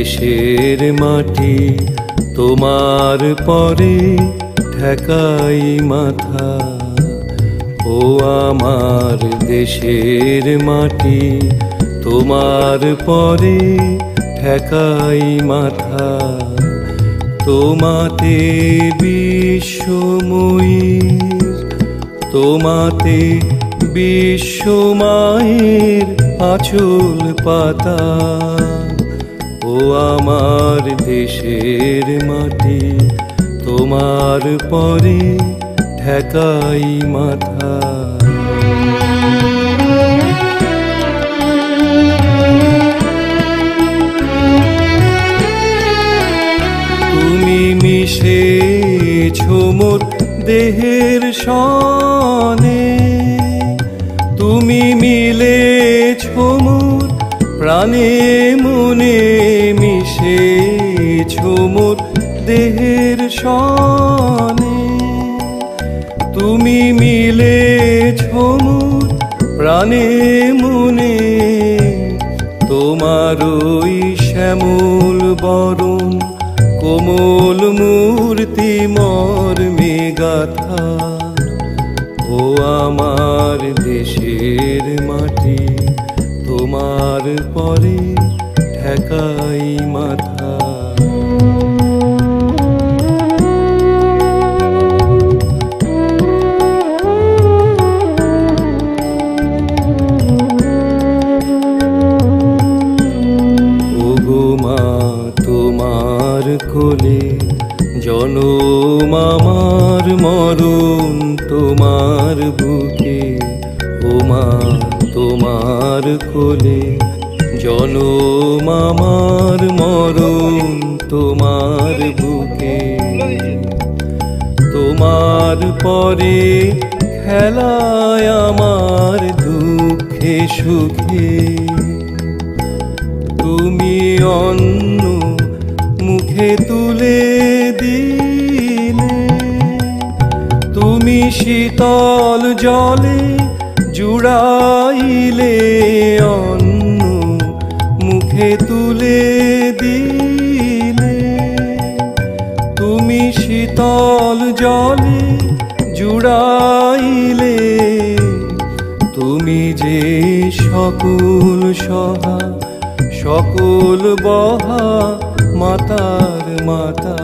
দেশের মাটি তোমার পরে ঠেকাই মাথা। ও আমার দেশের মাটি তোমার পরে ঠেকাই মাথা। তোমাতে বিশ্বময়ীর, তোমাতে বিশ্বমায়ের আঁচল পাতা। ও আমার দেশের মাটি তোমার পরে ঠেকাই মাথা। তুমি মিশেছো মোর দেহের সনে, তুমি মিলেছো মোর প্রাণে মনে। মিশেছো মোর দেহের সনে, তুমি মিলেছো মোর প্রাণে মনে। তোমার ওই শ্যামল বরণ কোমল মূর্তি মর্মে গাথা। ও আমার দেশের মাটি তোমার পরে ঠেকাই মাথা। ওগো মা তোমার কোলে জনম আমার, মরণ তোমার বুকে। ও মা তোমার কোলে জনম আমার, মরণ তোমার বুকে। তোমার পরে খেলায় আমার দুঃখে সুখে। তুমি অন্ন মুখে তুলে দিলে, তুমি শীতল জলে জুড়াইলে। অন্ন মুখে তুলে দিলে, তুমি শীতল জলে জুড়াইলে। তুমি যে সকল সহা সকল বহা মাতার মাতা।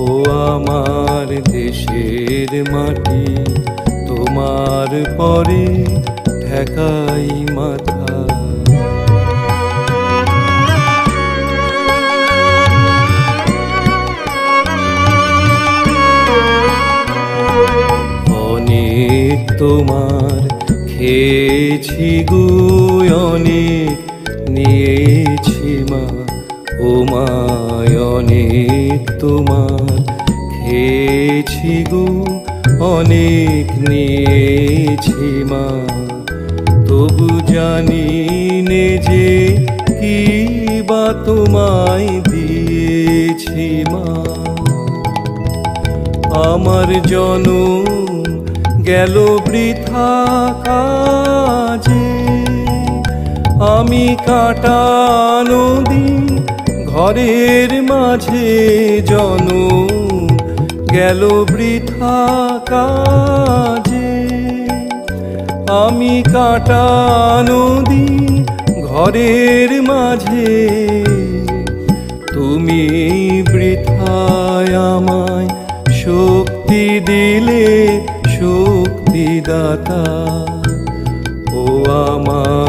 ও আমার দেশের মাটি তোমার পরে ঠেকাই মাথা। অনেক তোমার খেয়েছি গো, অনেক নিয়েছি মা। ও মা অনেক তোমার খেয়েছি গো, অনেক নিয়েছি মা। তবু জানি নে যে কি বা তোমায় দিয়েছি মা। আমার জনম গেল বৃথা কাজে, আমি কাটানো দিন ঘরের মাঝে। জনম গেল বৃথা কাজে, আমি কাটানো দিন ঘরের মাঝে। তুমি বৃথায় আমায় শক্তি দিলে, শক্তিদাতা। ও আমার